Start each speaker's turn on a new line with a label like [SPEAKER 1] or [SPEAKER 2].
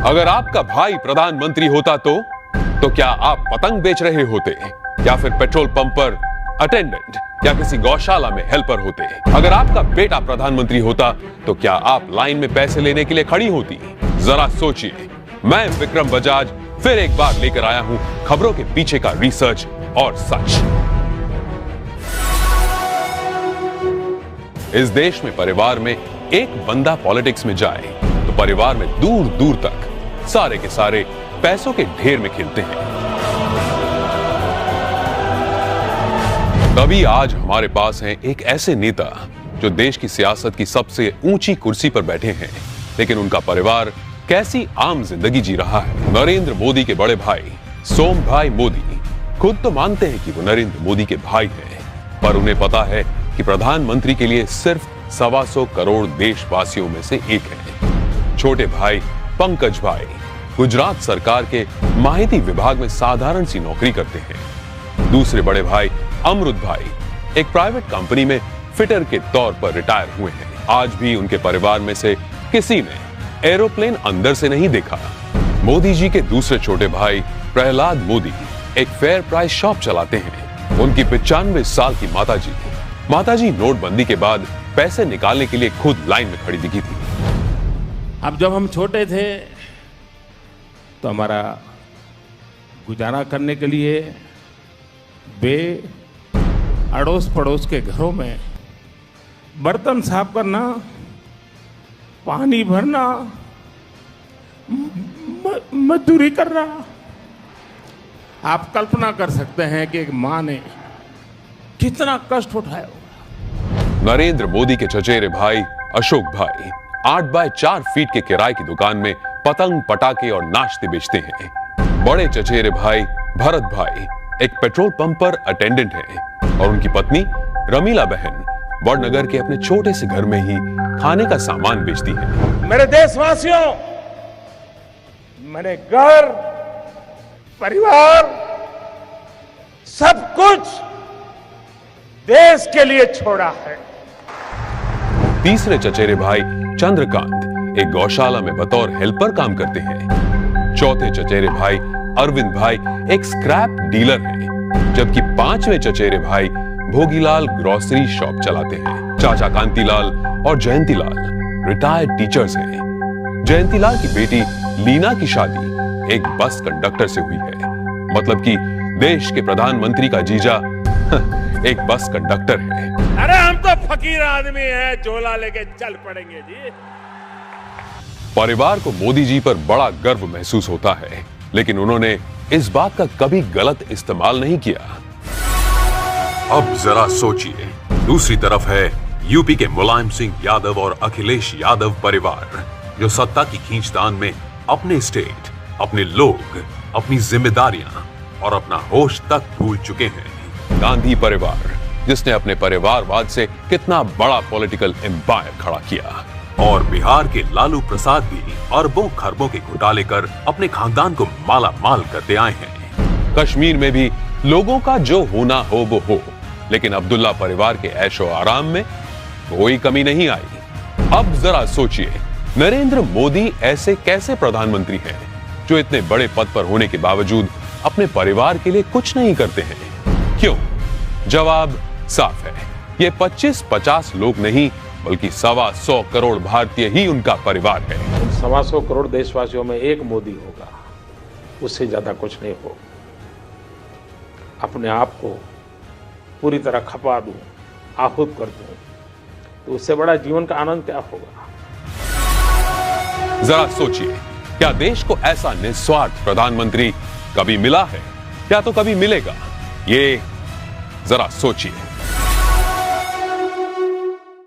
[SPEAKER 1] अगर आपका भाई प्रधानमंत्री होता तो क्या आप पतंग बेच रहे होते या फिर पेट्रोल पंप पर अटेंडेंट या किसी गौशाला में हेल्पर होते? अगर आपका बेटा प्रधानमंत्री होता तो क्या आप लाइन में पैसे लेने के लिए खड़ी होती? जरा सोचिए। मैं विक्रम बजाज फिर एक बार लेकर आया हूं खबरों के पीछे का रिसर्च और सच। इस देश में परिवार में एक बंदा पॉलिटिक्स में जाए तो परिवार में दूर दूर तक सारे के सारे पैसों के ढेर में खिलते हैं। तभी आज हमारे पास हैं एक ऐसे नेता जो देश की सियासत की सबसे ऊंची कुर्सी पर बैठे हैं, लेकिन उनका परिवार कैसी आम जिंदगी जी रहा है। नरेंद्र मोदी के बड़े भाई सोमभाई मोदी खुद तो मानते हैं कि वो नरेंद्र मोदी के भाई हैं, पर उन्हें पता है कि प्रधानमंत्री के लिए सिर्फ 125 करोड़ देशवासियों में से एक है। छोटे भाई पंकज भाई गुजरात सरकार के माहिती विभाग में साधारण सी नौकरी करते हैं। दूसरे बड़े भाई अमृत भाई एक प्राइवेट कंपनी में फिटर के तौर पर रिटायर हुए हैं। आज भी उनके परिवार में से किसी ने एरोप्लेन अंदर से नहीं देखा। मोदी जी के दूसरे छोटे भाई प्रहलाद मोदी एक फेयर प्राइस शॉप चलाते हैं। उनकी 95 साल की माताजी नोटबंदी के बाद पैसे निकालने के लिए खुद लाइन में खड़ी दिखी थी।
[SPEAKER 2] अब जब हम छोटे थे तो हमारा गुजारा करने के लिए वे अड़ोस पड़ोस के घरों में बर्तन साफ करना, पानी भरना, मजदूरी करना। आप कल्पना कर सकते हैं कि एक मां ने कितना कष्ट उठाया होगा।
[SPEAKER 1] नरेंद्र मोदी के चचेरे भाई अशोक भाई 8 बाय 4 फीट के किराए की दुकान में पतंग पटाखे और नाश्ते बेचते हैं। बड़े चचेरे भाई भरत भाई एक पेट्रोल पंप पर अटेंडेंट हैं और उनकी पत्नी रमीला बहन वडनगर के अपने छोटे से घर में ही खाने का सामान बेचती है।
[SPEAKER 2] मेरे देशवासियों, मैंने घर, परिवार, सब कुछ देश के लिए छोड़ा है।
[SPEAKER 1] तीसरे चचेरे भाई चंद्रकांत एक गौशाला में बतौर हेल्पर काम करते हैं। चौथे चचेरे भाई अरविंद भाई एक स्क्रैप डीलर हैं, जबकि 5वें चचेरे भाई भोगीलाल ग्रोसरी शॉप चलाते हैं। चाचा कांतीलाल और जयंतीलाल रिटायर्ड टीचर्स हैं। जयंतीलाल की बेटी लीना की शादी एक बस कंडक्टर से हुई है। मतलब कि देश के प्रधानमंत्री का जीजा एक बस कंडक्टर है।
[SPEAKER 2] अरे हम तो फकीर आदमी हैं, झोला लेके चल पड़ेंगे जी।
[SPEAKER 1] परिवार को मोदी जी पर बड़ा गर्व महसूस होता है, लेकिन उन्होंने इस बात का कभी गलत इस्तेमाल नहीं किया। अब जरा सोचिए, दूसरी तरफ है यूपी के मुलायम सिंह यादव और अखिलेश यादव परिवार, जो सत्ता की खींचतान में अपने स्टेट, अपने लोग, अपनी जिम्मेदारियां और अपना होश तक भूल चुके हैं। गांधी परिवार जिसने अपने परिवारवाद से कितना बड़ा पॉलिटिकल एम्पायर खड़ा किया, और बिहार के लालू प्रसाद भी अरबों खरबों के घोटाले कर अपने खानदान को माला माल करते आए हैं। कश्मीर में भी लोगों का जो होना हो वो हो, लेकिन अब्दुल्ला परिवार के ऐशो आराम में कोई कमी नहीं आई। अब जरा सोचिए, नरेंद्र मोदी ऐसे कैसे प्रधानमंत्री हैं जो इतने बड़े पद पर होने के बावजूद अपने परिवार के लिए कुछ नहीं करते हैं? क्यों? जवाब साफ है, ये 25-50 लोग नहीं बल्कि 125 करोड़ भारतीय ही उनका परिवार है।
[SPEAKER 2] 125 करोड़ देशवासियों में एक मोदी होगा, उससे ज्यादा कुछ नहीं हो। अपने आप को पूरी तरह खपा दूं, आहूत कर दूं, तो उससे बड़ा जीवन का आनंद क्या होगा?
[SPEAKER 1] जरा सोचिए, क्या देश को ऐसा निस्वार्थ प्रधानमंत्री कभी मिला है या तो कभी मिलेगा? ये जरा सोचिए।